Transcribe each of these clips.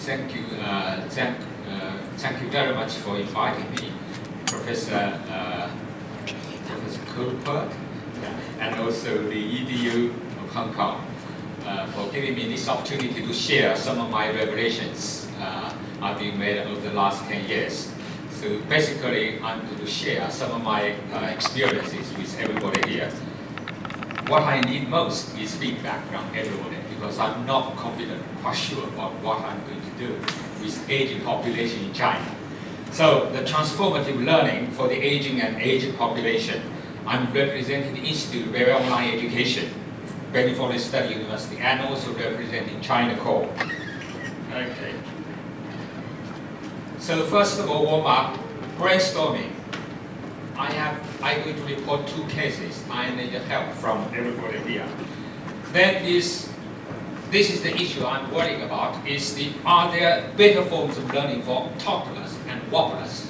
Thank you very much for inviting me, Professor Cooper, and also the EDU of Hong Kong, for giving me this opportunity to share some of my revelations I've been made over the last 10 years. So basically, I'm going to share some of my experiences with everybody here. What I need most is feedback from everybody, because I'm not confident for sure about what I'm going to do with aging population in China. So the transformative learning for the aging and aged population, I'm representing the Institute of Very Online Education, Benny Foreign Study University, and also representing China Core. Okay. So first of all, warm up, brainstorming. I'm going to report 2 cases. I need help from everybody here. Then this is the issue I'm worrying about, are there better forms of learning for toddlers and wobblers?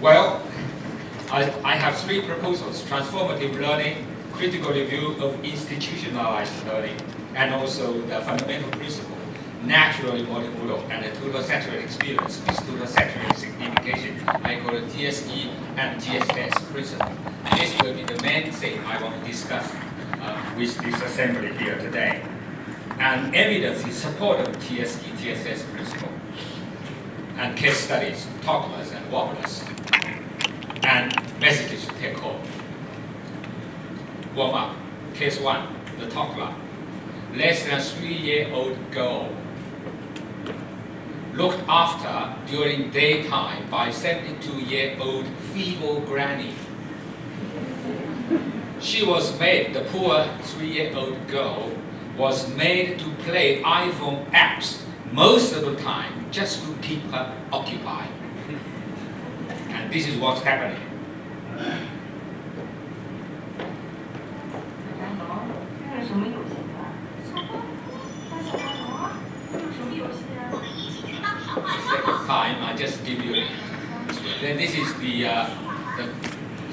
Well, I have 3 proposals: transformative learning, critical review of institutionalized learning, and also the fundamental principle, naturally multimodal and a total saturated experience with total saturated signification. I call it TSE and TSS principle. This will be the main thing I want to discuss with this assembly here today. And evidence in support of TSE, TSS principle, and case studies, toddlers and wobblers, and messages to take home. Warm up. Case 1, the toddler. Less than 3-year-old girl looked after during daytime by 72-year-old feeble granny. She was made, the poor 3-year-old girl was made to play iPhone apps most of the time just to keep her occupied. And this is what's happening. Time, I just give you. Then this is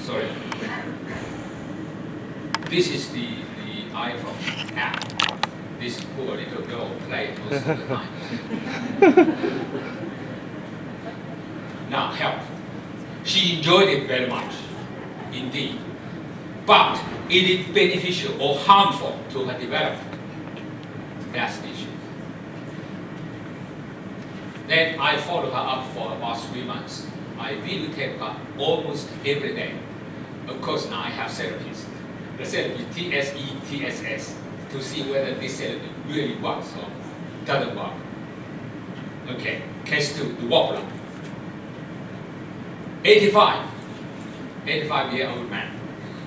sorry. This is the iPhone app. This poor little girl played most of the time. Now, help. She enjoyed it very much, indeed. But is it beneficial or harmful to her development? That's the issue. Then I follow her up for about 3 months. I videotape her almost every day. Of course, now I have therapies. The therapy TSE, TSS, to see whether this therapy really works or doesn't work. Okay, case 2, the wobbler. 85-year-old man.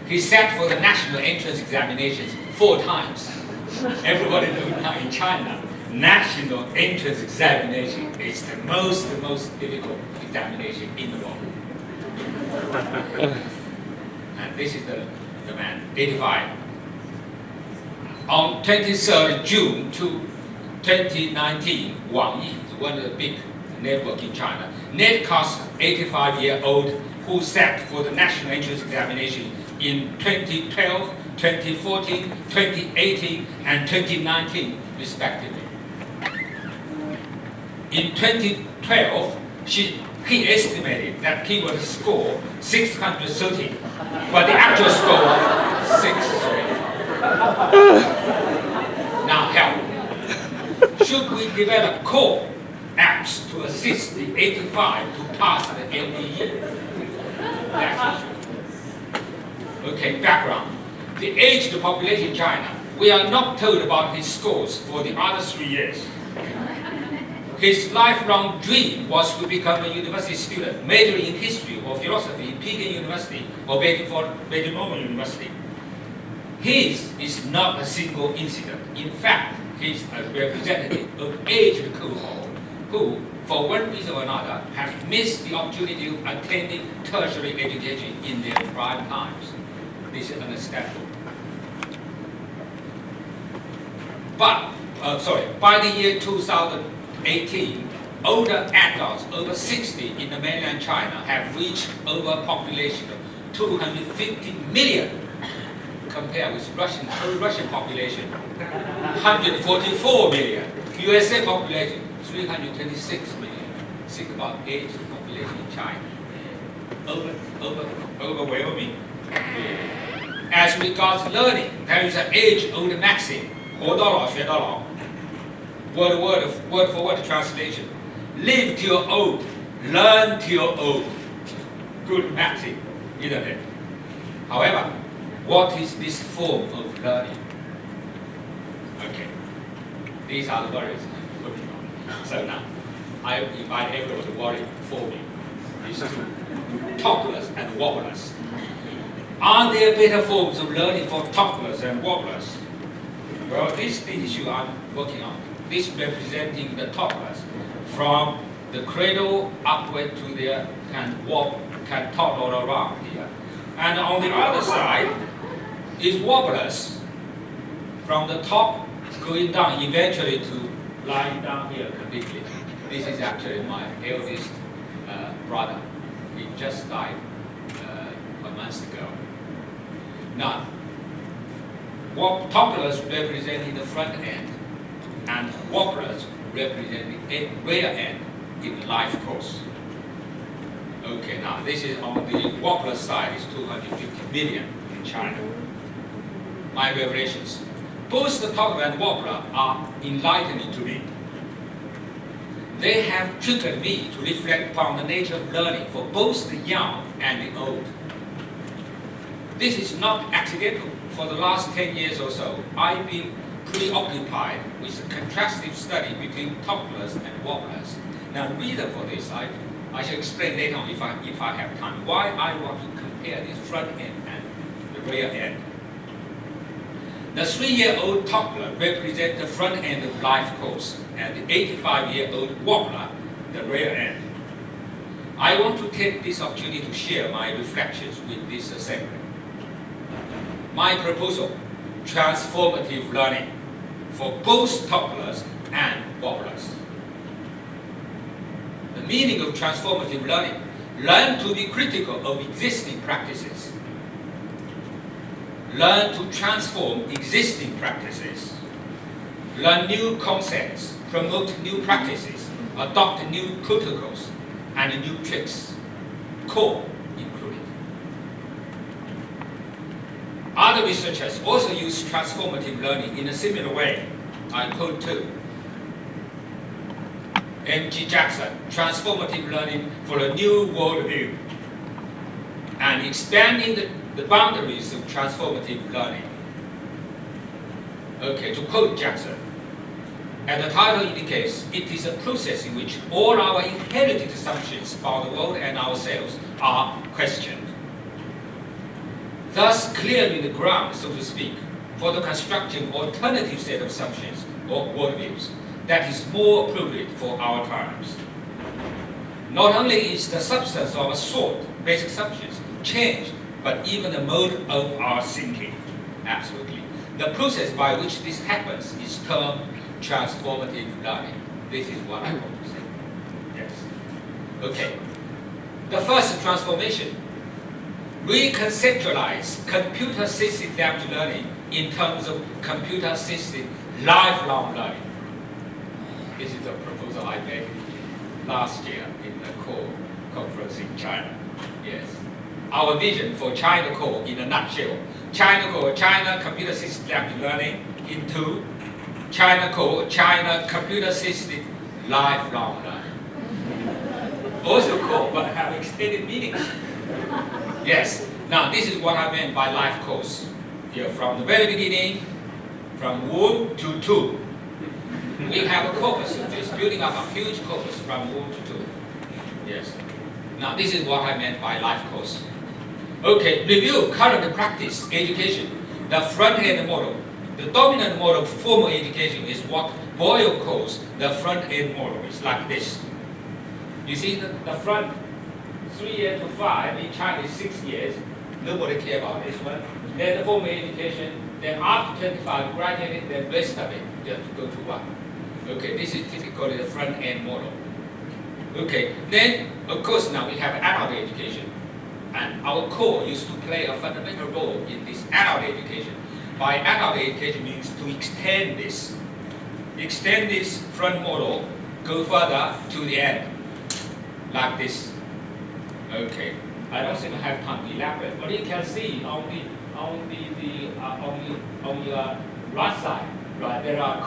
He sat for the national entrance examinations 4 times. Everybody knows now in China, national entrance examination is the most difficult examination in the world. And this is the man, 85. On 23rd June 2019, Wang Yi, one of the big network in China, netcast 85-year-old who sat for the national entrance examination in 2012, 2014, 2018, and 2019, respectively. In 2012, he estimated that he would score 630, but the actual score was 630. Now help. Should we develop core apps to assist the 85 to pass the LDE? That's the issue. Okay, background. The aged population in China, we are not told about his scores for the other 3 years. His lifelong dream was to become a university student, majoring in history or philosophy in Peking University or Beijing Normal University. His is not a single incident. In fact, he's a representative of aged cohort who, for one reason or another, have missed the opportunity of attending tertiary education in their prime times. This is understandable. But, by the year 2018, older adults over 60 in the mainland China have reached over a population of 250 million, compared with Russian population, 144 million. USA population, 326 million. Think about age population in China. Overwhelming. As regards learning, there is an age-old maxim, 活到老学到老. Word for word translation. Live till you're old, learn till you're old. Good maxim, isn't it? However, what is this form of learning? Okay, these are the worries I'm working on. So now, I invite everyone to worry for me. These two, talkless and wobblers. Are there better forms of learning for talkless and wobblers? Well, this is the issue I'm working on. This representing the talkless from the cradle upward to their can talk all around here. And on the other side is wobblers from the top going down eventually to lying down here completely. This is actually my eldest brother. He just died a month ago. Now, talkless representing the front end and wobblers representing the rear end in life course. Okay, now this is on the wobbler side is 250 million in China. My revelations. Both the talkler and wobbler are enlightening to me. They have triggered me to reflect upon the nature of learning for both the young and the old. This is not accidental. For the last 10 years or so, I've been preoccupied with a contrastive study between talklers and wobblers. Now, the reason for this, I shall explain later on if I have time, why I want to compare this front end and the rear end. The 3-year-old talkler represents the front end of life course, and the 85-year-old wobbler, the rear end. I want to take this opportunity to share my reflections with this assembly. My proposal, transformative learning for both talklers and wobblers. The meaning of transformative learning, learn to be critical of existing practices. Learn to transform existing practices. Learn new concepts, promote new practices, adopt new protocols and new tricks, core included. Other researchers also use transformative learning in a similar way. I quote too. M.G. Jackson, transformative learning for a new worldview, and expanding the boundaries of transformative learning. Okay, to quote Jackson, as the title indicates, it is a process in which all our inherited assumptions about the world and ourselves are questioned. Thus clearing the ground, so to speak, for the construction of alternative set of assumptions or worldviews that is more appropriate for our times. Not only is the substance of our thought, basic assumptions, changed, but even the mode of our thinking, absolutely. The process by which this happens is termed transformative learning. This is what I want to say. Yes. Okay. The first transformation, reconceptualize computer-assisted adaptive learning in terms of computer-assisted lifelong learning. This is a proposal I made last year in the core conference in China. Yes. Our vision for China Core in a nutshell. China Core, China Computer-Assisted Adaptive Learning into China Core, China Computer-Assisted Lifelong Learning. Also core, but have extended meanings. Yes. Now, this is what I meant by life course. Here, from the very beginning, from womb to tomb. We have a corpus of this, building up a huge corpus from womb to tomb. Yes. Now, this is what I meant by life course. Okay, review current practice education. The front-end model. The dominant model of formal education is what Boyle calls the front-end model. It's like this. You see the front 3 years to 5, in China is 6 years. Nobody cares about this one. Then the formal education, then after 25, graduating, then rest of it, just go to one. Okay, this is typically the front-end model. Okay, then, of course, now we have adult education. And our core used to play a fundamental role in this adult education. By adult education means to extend this. extend this front model, go further to the end, like this. Okay, I don't think I have time to elaborate, but you can see on your right side, right, there are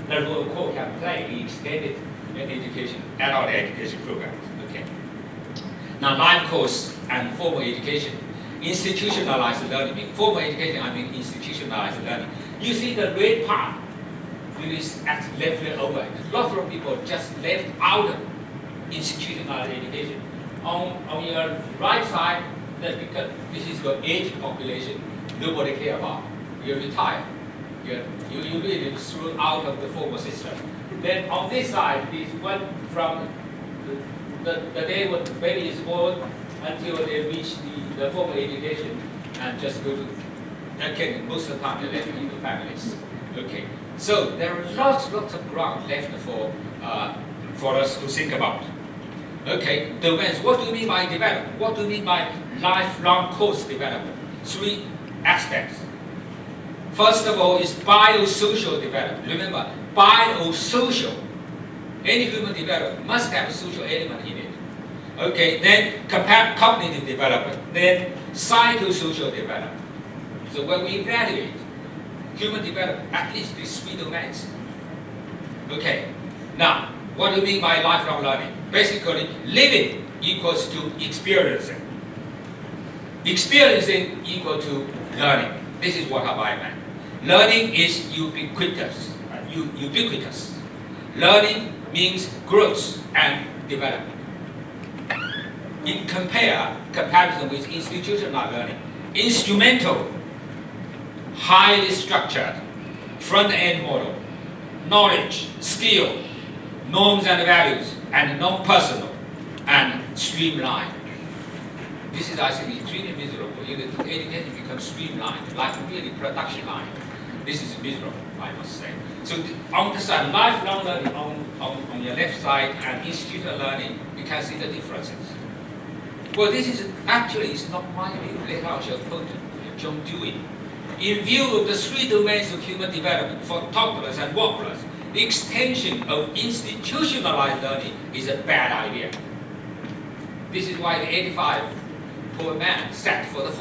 the role core can play in extended education, adult education programs. Okay. Now, life course and formal education, institutionalized learning. Formal education, I mean institutionalized learning. You see the red part, it is actually left over. Lots of people just left out of institutionalized education. On your right side, because this is your aging population, nobody care about. You're retired. You really thrown out of the formal system. Then on this side is one from the day when the baby is born until they reach the formal education and just go to, okay, most of the time they left in the families. Okay, so there are lots of ground left for us to think about. Okay, domains. What do you mean by development? What do you mean by lifelong course development? Three aspects. First of all is biosocial development. Remember, biosocial. Any human development must have a social element in it. Okay, then cognitive development, then psychosocial development. So when we evaluate human development, at least these three domains. Okay, now, what do you mean by lifelong learning? Basically, living equals to experiencing. Experiencing equal to learning. This is what I meant. Learning is ubiquitous. Learning means growth and development. In comparison with institutional learning, instrumental, highly structured, front-end model, knowledge, skill, norms and values, and non-personal, and streamlined. This is, I think, extremely miserable. Education becomes streamlined, like really production line. This is miserable, I must say. So on the side, lifelong learning on your left side and institutional learning, you can see the differences. Well, this is actually it's not my view. Later I shall quote John Dewey. In view of the three domains of human development for toddlers and wobblers, the extension of institutionalized learning is a bad idea. This is why the 85 poor man sat for the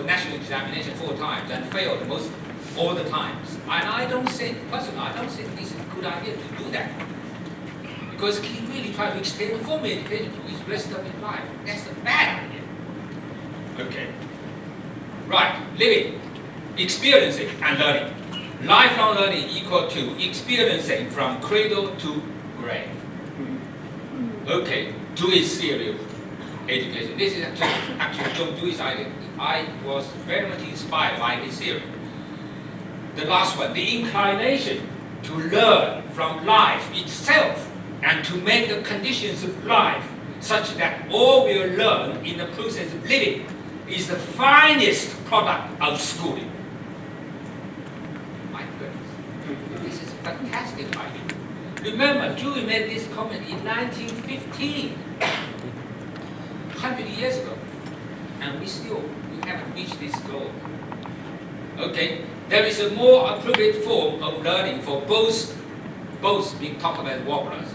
national examination 4 times and failed all the times. And I don't think this is a good idea to do that. Because he really tried to extend the formal education to his rest of his life. That's a bad idea. Okay. Right, living, experiencing, and learning. Lifelong learning equal to experiencing from cradle to grave. Okay, Dewey's theory of education. This is actually John Dewey's idea. I was very much inspired by his theory. The last one, the inclination to learn from life itself and to make the conditions of life such that all will learn in the process of living is the finest product of schooling. My goodness, this is a fantastic idea. Remember, Dewey made this comment in 1915, 100 years ago, and we haven't reached this goal. Okay, there is a more appropriate form of learning for both being talked about wobblers.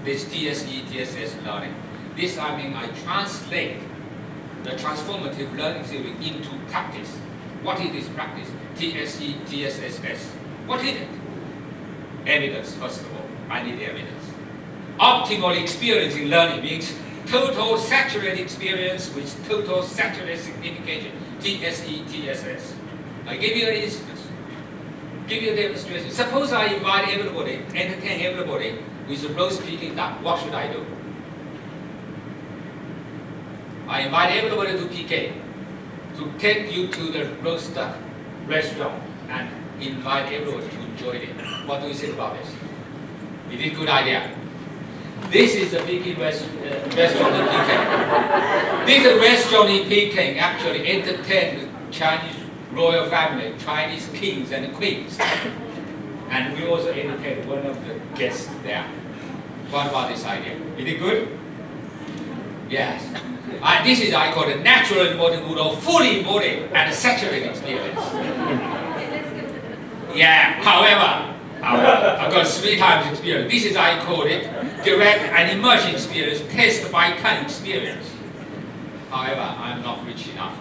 This TSE, TSS learning. This, I translate the transformative learning theory into practice. What is this practice? TSE, TSSS. What is it? Evidence, first of all. I need evidence. Optimal experiencing learning means total saturated experience with total saturated signification. TSE, TSS. I give you an instance. Give you a demonstration. Suppose I invite everybody, entertain everybody with a roast Peking duck. What should I do? I invite everybody to PK, to take you to the roast duck restaurant and invite everyone to enjoy it. What do you think about this? Is it a good idea? This is a Peking restaurant in Peking. This restaurant in Peking actually entertained the Chinese royal family, Chinese kings and queens. And we also entertained one of the guests there. What about this idea? Is it good? Yes. This is, I call it, natural embodied good or fully embodied and saturated experience. Yeah, however, I've got 3 times experience. This is, I call it, direct and immersion experience, test by time experience. However, I'm not rich enough.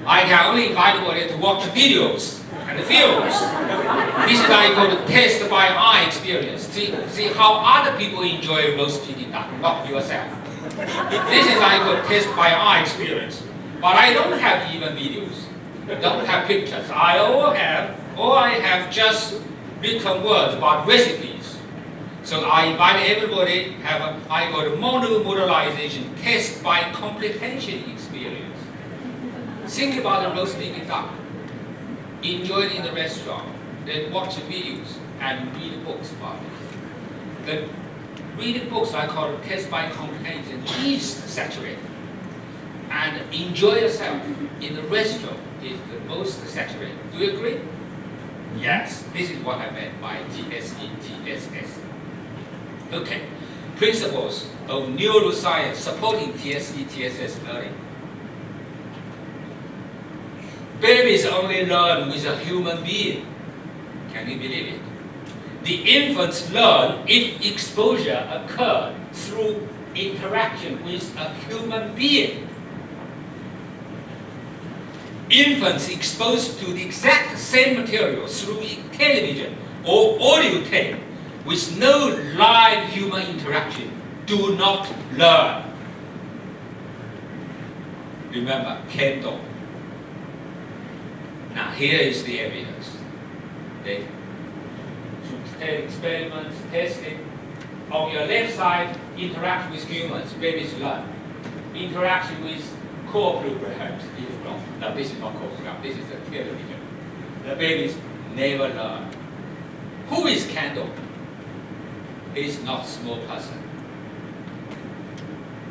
I can only invite everybody to watch videos and films. This is I call it test by eye experience. See how other people enjoy roast pig duck, not yourself. This is I call test by eye experience. But I don't have even videos. Don't have pictures. All I have just written words about recipes. So I invite everybody I got a monomodalization test by comprehension experience. Think about the roast pig duck. Enjoy it in the restaurant. Then watch the videos and read books about it. The reading books I call it test by comprehension is saturated. And enjoy yourself in the restaurant is the most saturated. Do you agree? Yes, this is what I meant by TSE, TSS. Okay, principles of neuroscience supporting TSE, TSS learning. Babies only learn with a human being. Can you believe it? The infants learn if exposure occurred through interaction with a human being. Infants exposed to the exact same material through television or audio tape with no live human interaction do not learn. Remember, Kendo. Now here is the evidence. Okay. Experiments, testing. On your left side, interaction with humans, babies learn. Interaction with co-programs, if not. Now this is not co-program, this is a television. The babies never learn. Who is Kendo? He is not a small person.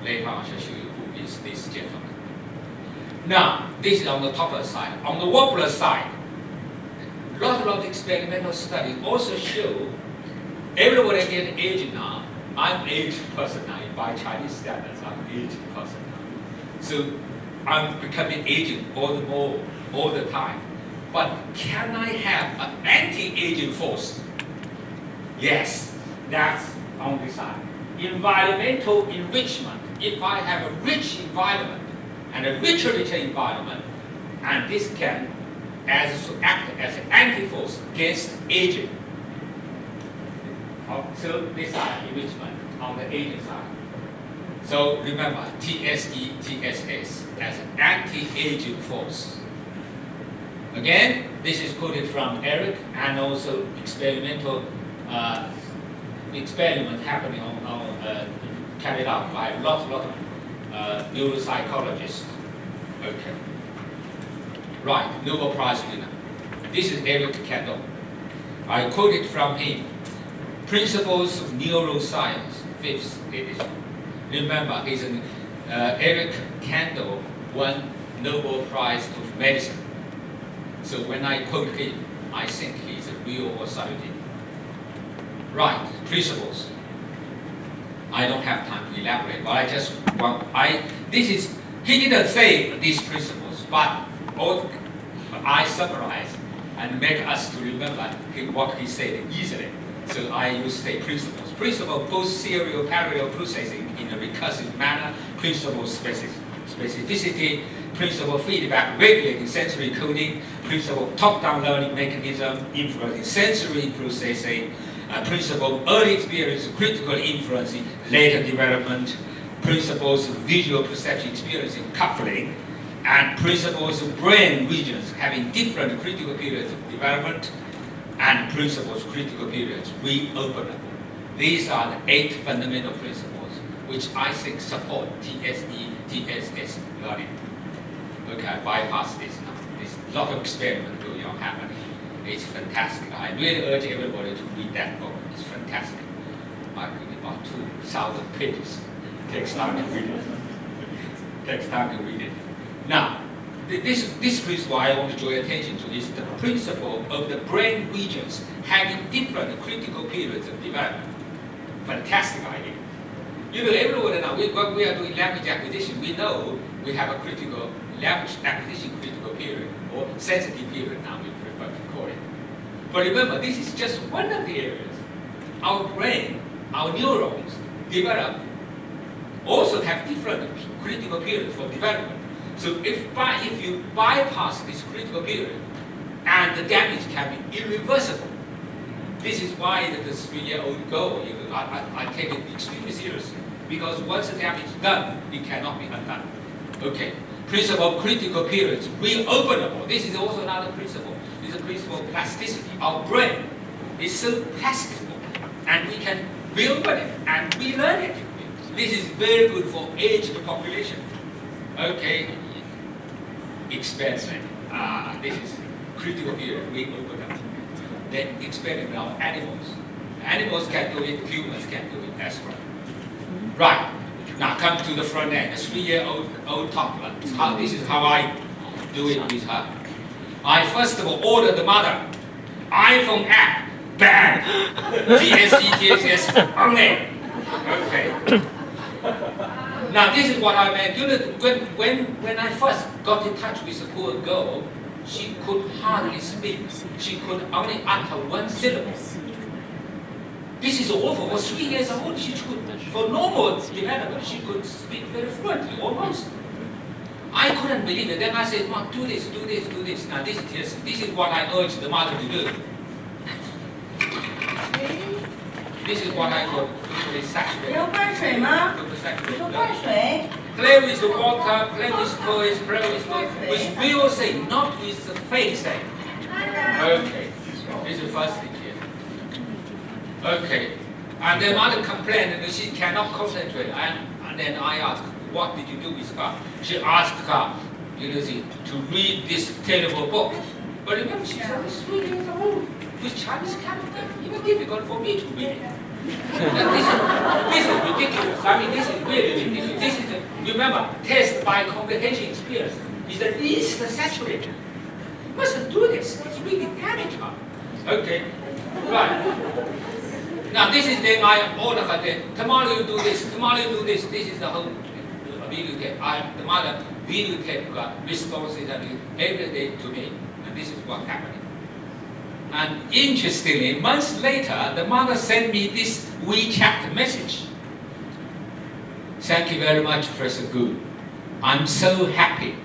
Later on I shall show you who is this gentleman. Now, this is on the toddler side. On the wobbler side, a lot of experimental studies also show everybody getting aged now. I'm aged person now. By Chinese standards, I'm aged person now. So I'm becoming aging all the time. But can I have an anti-aging force? Yes, that's on this side. Environmental enrichment. If I have a rich environment and a richer environment, and this can act as an anti-force against aging. So this side, enrichment, on the aging side. So remember, TSE, TSS as an anti-aging force. Again, this is quoted from Eric, and also experimental experiment happening carried out by a lot of neuropsychologists. Okay. Right, Nobel Prize winner. This is Eric Kendo. I quoted from him. Principles of Neuroscience, 5th edition. Remember, Eric Kendo won Nobel Prize of Medicine. So when I quote him, I think he's a real authority. Right, principles. I don't have time to elaborate, but I just want, he didn't say these principles, but I summarize and make us to remember what he said easily. So I use the principles. Principle post-serial parallel processing in a recursive manner, principle specificity, principle feedback regulating sensory coding, principle top-down learning mechanism influencing sensory processing, principle early experience critical influencing later development, principles of visual perception experiencing coupling, and principles of brain regions having different critical periods of development, and principles of critical periods reopenable. These are the 8 fundamental principles which I think support TSE, TSS learning. Okay, I bypass this now. There's a lot of experiment going on happening. It's fantastic. I really urge everybody to read that book. It's fantastic. I read about 2,000 pages. Takes time to read it. Takes time to read it. Now, this principle I want to draw your attention to is the principle of the brain regions having different critical periods of development. Fantastic idea. You know, everybody now, when we are doing language acquisition, we know we have a critical language acquisition critical period, or sensitive period now we prefer to call it. But remember, this is just one of the areas. Our brain, our neurons develop, also have different critical periods for development. So if you bypass this critical period, and the damage can be irreversible. This is why the 3-year-old girl, I take it extremely seriously, because once the damage is done, it cannot be undone. Okay, principle of critical periods, reopenable. This is also another principle. It's a principle of plasticity. Our brain is so plastic, and we can reopen it and relearn it. This is very good for aged population. Okay, experiment. This is critical period, reopenable. Then experiment of animals. Animals can do it, humans can do it as well. Right, now come to the front end, the 3-year-old toddler. This is how I do it with her. I first of all order the mother, iPhone app, banned, TSS, only. Okay. Now this is what I meant. You know, when I first got in touch with the poor girl, she could hardly speak. She could only utter one syllable. This is awful. For 3 years old, she could, for normal development, she could speak very fluently, almost. I couldn't believe it. Then I said, Mom, do this, do this, do this. Now this is what I urge the mother to do. This is what I call saturate. Play with the water, play with toys, play with real thing, not with the fake thing. Okay, this is the first thing here. Okay, and the mother complained that she cannot concentrate. And then I asked, what did you do with her? She asked her, to read this terrible book. But remember, she's only 3 years old with Chinese character. It's difficult for me to read it. This is ridiculous. I mean, this is really ridiculous. This is, remember, test by comprehension experience is the least saturated. You mustn't do this. It's really damaging her. Okay, right. Now this is then I order her then, tomorrow you do this, tomorrow you do this. This is the whole videotape. The mother videotape responses every day to me. And this is what's happening. And interestingly, months later, the mother sent me this WeChat message. Thank you very much, Professor Gu. I'm so happy.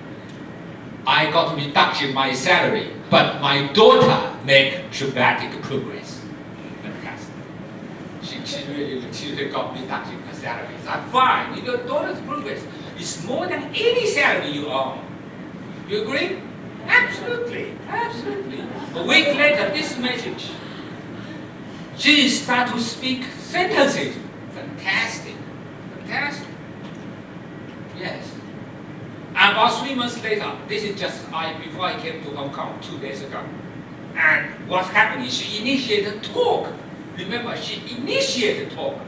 I got a reduction in my salary, but my daughter made dramatic progress. Fantastic. She really got reduction in her salary. I'm fine. Your daughter's progress is more than any salary you earn. You agree? Absolutely, absolutely. A week later, this message. She started to speak sentences. Fantastic, fantastic. Yes. And about 3 months later, this is just before I came to Hong Kong 2 days ago. And what's happening? She initiated talk. Remember, she initiated talk.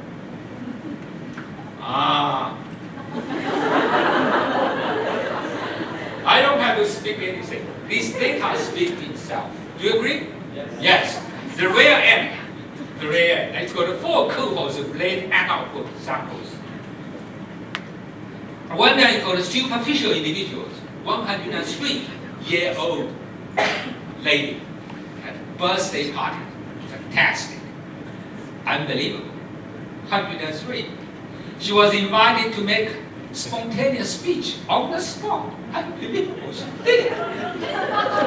I don't have to speak anything. This data speaks itself. Do you agree? Yes. The rare end. The rare end. It's got 4 cohorts of late adulthood samples. One is called superficial individuals. 103-year-old lady had a birthday party. Fantastic. Unbelievable. 103. She was invited to make spontaneous speech on the spot. Unbelievable. She did it. She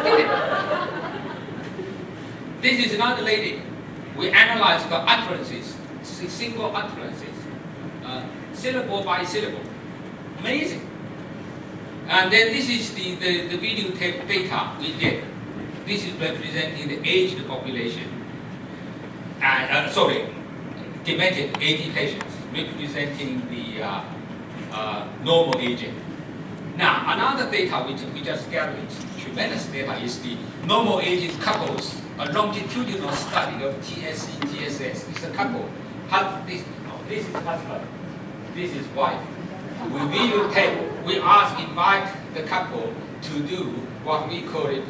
did it. This is another lady. We analyzed the utterances, single utterances, syllable by syllable. Amazing. And then this is the videotape data we did. This is representing the aged population. And demented 80 patients, representing the normal aging. Now, another data which we just gathered, tremendous data, is the normal aging couples, a longitudinal study of TSE, TSS. It's a couple. This is husband, this is wife. We videotape, we invite the couple to do what we call it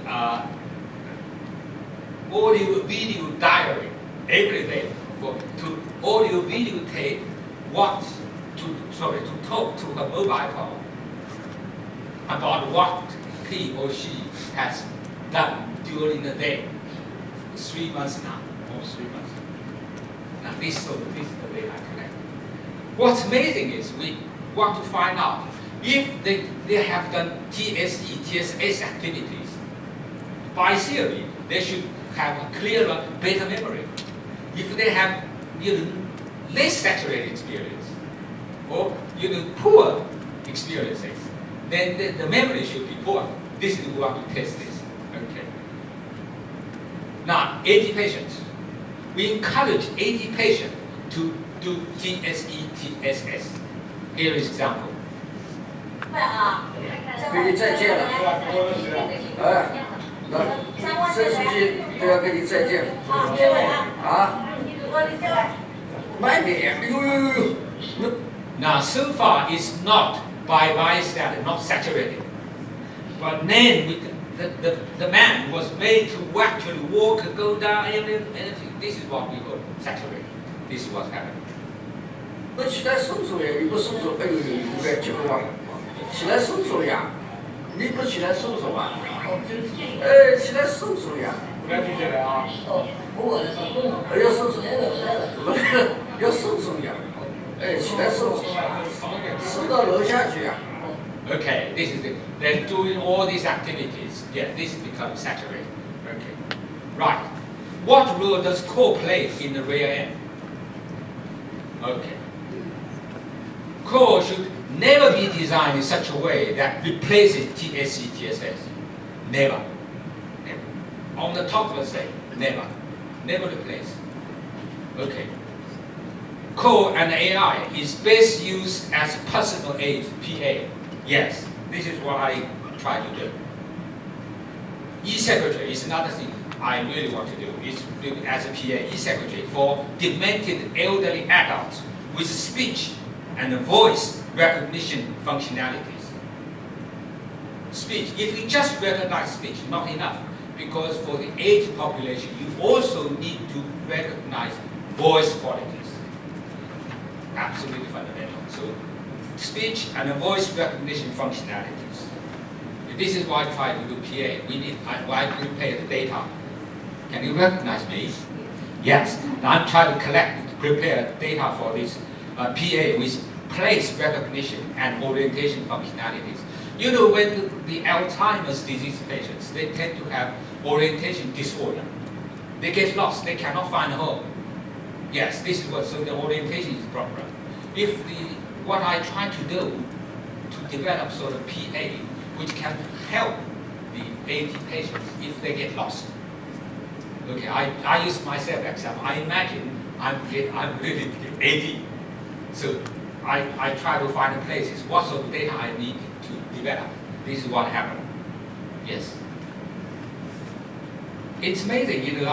audio video diary every day, to audio videotape to talk to a mobile phone about what he or she has done during the day. 3 months now, almost 3 months. Now this is the data I collect. What's amazing is we want to find out if they have done TSE, TSS activities. By theory, they should have a clearer beta memory. If they have less saturated experience or poor experiences, then the memory should be poor. This is we want to test this. Okay. Now, 80 patients. We encourage 80 patients to do TSE, TSS. Here is example. 跟你再见了，哎，那沈书记都要跟你再见啊，慢点，呦， Now, so far, it's not by standard, not saturated. But then the man was made to actually walk, go down, anything. This is what we call saturated. This is what's happening. 那起来收收呀，你不收收，哎呦，不该结婚啊，起来收收呀，你不起来收收啊？哎，起来收收呀！不要提起来啊！哎，要收收，要收收呀！哎，起来收收，收到楼下去呀！ Okay, this is it. They're doing all these activities. Yeah, this becomes saturated. Okay. Right. What role does core play in the rear end? Okay. Core should never be designed in such a way that replaces TSE, TSS. Never. Never. On the top, let's say, never. Never replace. Okay. Core and AI is best used as personal aid, PA. Yes, this is what I try to do. E-secretary is another thing I really want to do. It's as a PA, e-secretary for demented elderly adults with speech and voice recognition functionalities. Speech, if you just recognize speech, not enough, because for the aged population, you also need to recognize voice qualities. Absolutely fundamental. So, speech and voice recognition functionalities. This is why I try to do PA. I prepare the data. Can you recognize me? Yes. I'm trying to prepare data for this PA with place recognition and orientation functionalities. You know, when the Alzheimer's disease patients, they tend to have orientation disorder. They get lost. They cannot find home. Yes, this is what, so the orientation is a problem. If what I try to do to develop sort of PA which can help the 80 patients if they get lost. Okay, I use myself example. I imagine I'm really 80. So I try to find the places, what sort of data I need to develop. This is what happened. Yes. It's amazing, you know,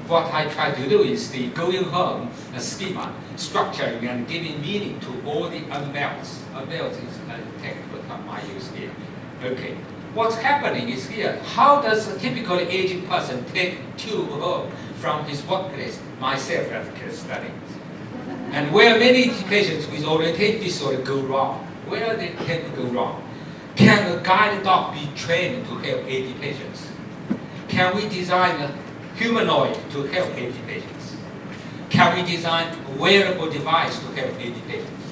what I try to do is the going home a schema, structuring and giving meaning to all the unveils. Unveils is a technical term I use here. Okay. What's happening is here, how does a typical aging person take tube home from his workplace, myself as a case study? And where many patients with orientation disorder go wrong, where they tend to go wrong? Can a guide dog be trained to help 80 patients? Can we design a humanoid to help 80 patients? Can we design a wearable device to help 80 patients?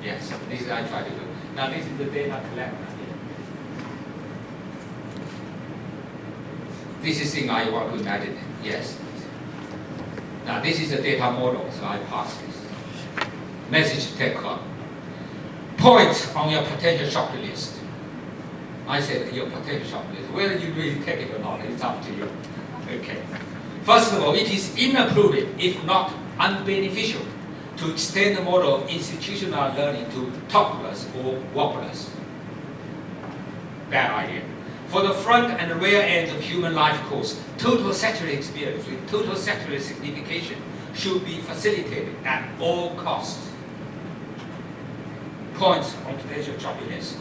Yes, this is what I try to do. Now this is the data collector. This is thing I want to imagine. Yes. Now this is the data model, so I pass this. Message take home. Points on your potential shopping list. I said your potential shopping list. Whether you really take it or not, it's up to you. Okay. First of all, it is inappropriate, if not unbeneficial, to extend the model of institutional learning to talkless or walkless. Bad idea. For the front and rear ends of human life course, total saturated experience with total saturated signification should be facilitated at all costs. Points on potential shopping list.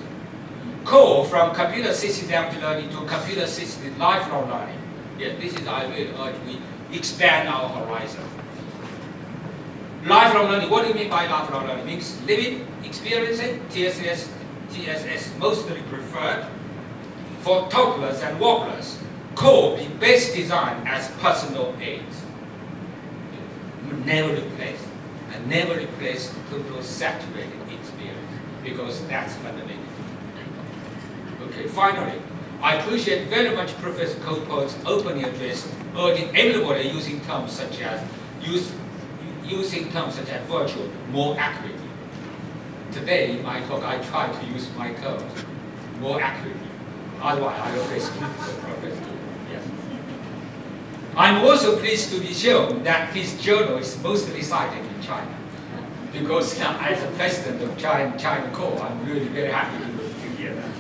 Core from computer-assisted adaptive learning to computer-assisted lifelong learning. Yeah, this is I really urge we expand our horizon. Lifelong learning, what do you mean by lifelong learning? It means living, experiencing, TSS mostly preferred for talkless and walkless. core be best designed as personal aids. Never replace, and never replace total saturated experience, because that's fundamental. Okay, finally, I appreciate very much Professor Copeland's opening address urging everybody using terms such as virtual more accurately. Today in my talk I try to use my terms more accurately. Otherwise I will face criticism, Professor. Yes. I'm also pleased to be shown that his journal is mostly cited in China. Because as the president of China Core, I'm really very happy to hear that.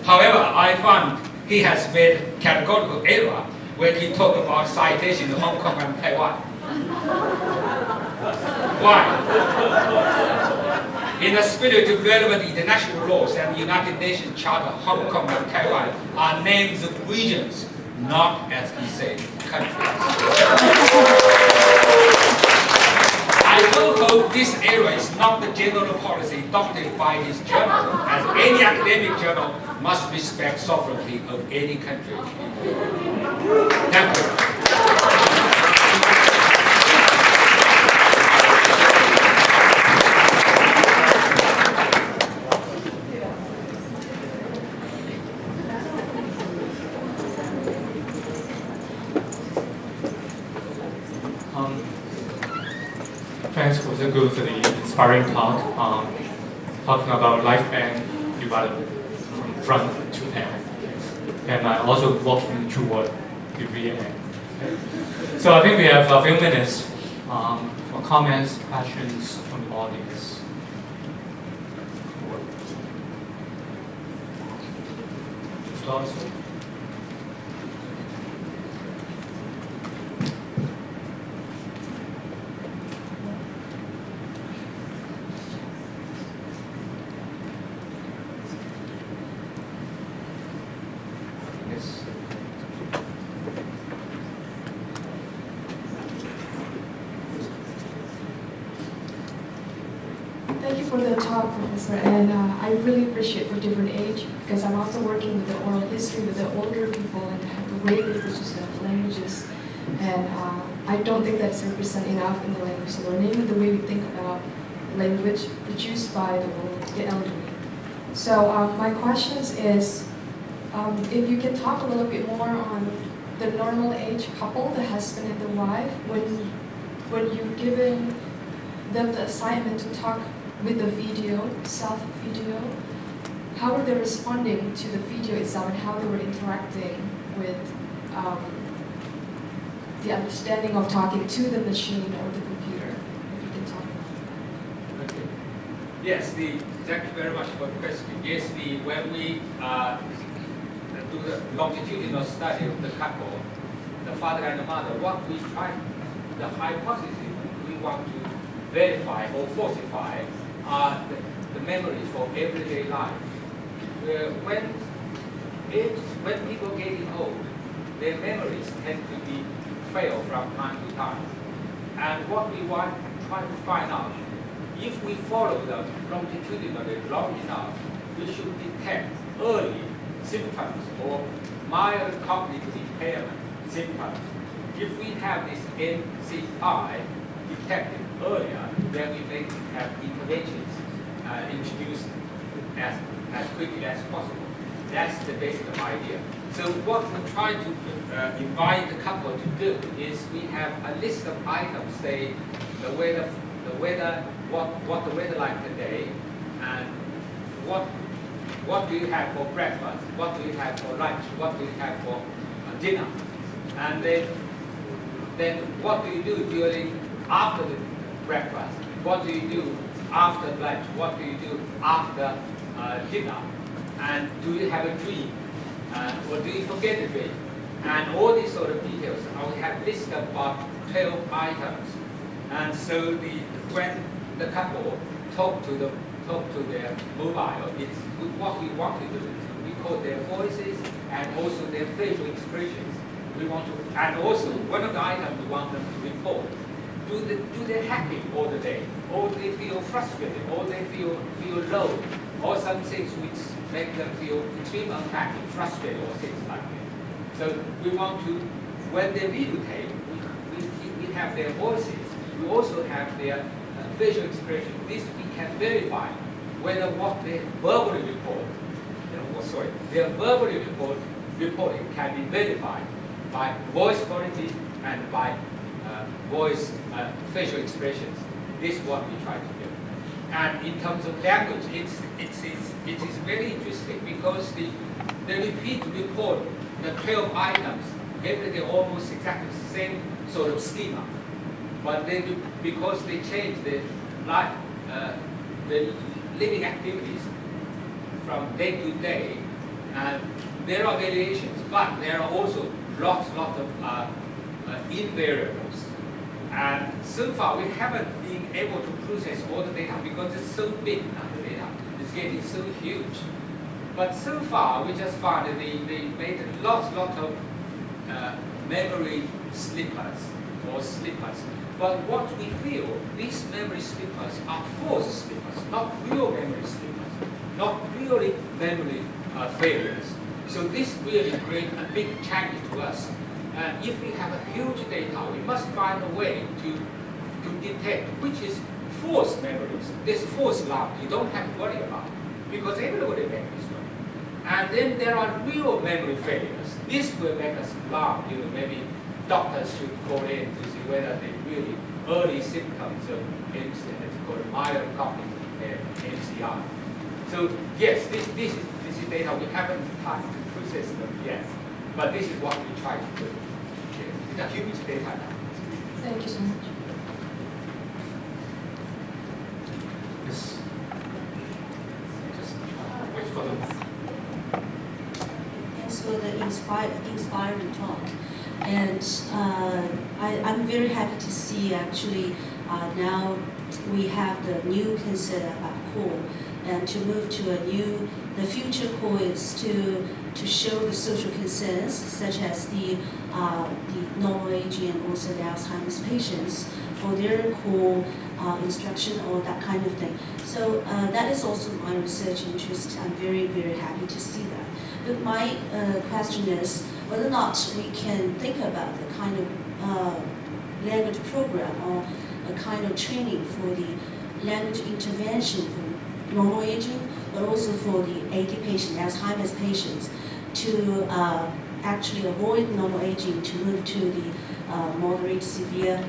However, I found he has made categorical error when he talked about citation of Hong Kong and Taiwan. Why? In the spirit of relevant international laws and the United Nations Charter, Hong Kong and Taiwan are names of regions, not, as he said, countries. I do hope this error is not the general policy adopted by his journal, as any academic journal must respect sovereignty of any country. Thank you. Thanks for the inspiring talk, talking about lifespan development from front to end, and also walking toward the rear end. Okay. So I think we have a few minutes for comments, questions from the audience. Thank you for the talk, Professor, and I really appreciate for different age, because I'm also working with the oral history with the older people and the way they produce the languages, and I don't think that's represented enough in the language learning, the way we think about language produced by the elderly. So my question is, if you can talk a little bit more on the normal age couple, the husband and the wife, when you're given them the assignment to talk with the video, self-video, how were they responding to the video itself and how they were interacting with the understanding of talking to the machine or the computer, if you can talk about that. Okay. Yes, thank you very much for the question. Yes, when we do the longitudinal study of the couple, the father and the mother, what we try, the hypothesis we want to verify or falsify are the memories for everyday life. When people getting old, their memories tend to be fail from time to time. And what we want try to find out, if we follow them longitudinally long enough, we should detect early symptoms or mild cognitive impairment symptoms. If we have this MCI detected earlier, then we may have interventions introduced as quickly as possible. That's the basic idea. So what we try to invite the couple to do is we have a list of items, say the weather, what the weather like today, and what do you have for breakfast, what do you have for lunch, what do you have for dinner, and then what do you do after the breakfast, what do you do after lunch, what do you do after dinner, and do you have a dream, or do you forget the dream, and all these sort of details. I have listed about 12 items, and so when the couple talk to their mobile, it's what we want to do. We record their voices and also their facial expressions. We want to, and also one of the items we want them to report. Do they happy all the day, or do they feel frustrated, or they feel low, or some things which make them feel extremely unhappy, frustrated, or things like that. So we want to, when they videotape, we have their voices. We also have their facial expression. This we can verify whether what they verbally report, their verbally reporting can be verified by voice quality and by voice facial expressions. This is what we try to do. And in terms of language, it is very interesting because they repeat report the 12 items every day, almost exactly the same sort of schema. But then because they change the living activities from day to day, and there are variations, but there are also lots of invariables. And so far, we haven't been able to process all the data because it's so big now, the data. It's getting so huge. But so far, we just found that they made lots of memory slippers or slippers. But what we feel, these memory slippers are false slippers, not real memory slippers, not really memory failures. So this really creates a big challenge to us. And if we have a huge data, we must find a way to detect which is false memories. This false alarm you don't have to worry about because everybody makes this one. And then there are real memory failures. This will make us alarm. Maybe doctors should call in to see whether they really early symptoms of MC, it's called myocognitive MCI. So yes, this is data we haven't had to process them yet, but this is what we try to do. It's a huge data now. Thank you so much. Yes. Just wait for them. Thanks for the inspiring talk. And I'm very happy to see actually now we have the new concept about core, and to move to the future core is to show the social concerns such as the normal aging and also the Alzheimer's patients for their core instruction or that kind of thing. So that is also my research interest. I'm very happy to see that. But my question is whether or not we can think about the kind of language program or a kind of training for the language intervention for normal aging, but also for the AD patients, Alzheimer's patients, to actually avoid normal aging to move to the moderate severe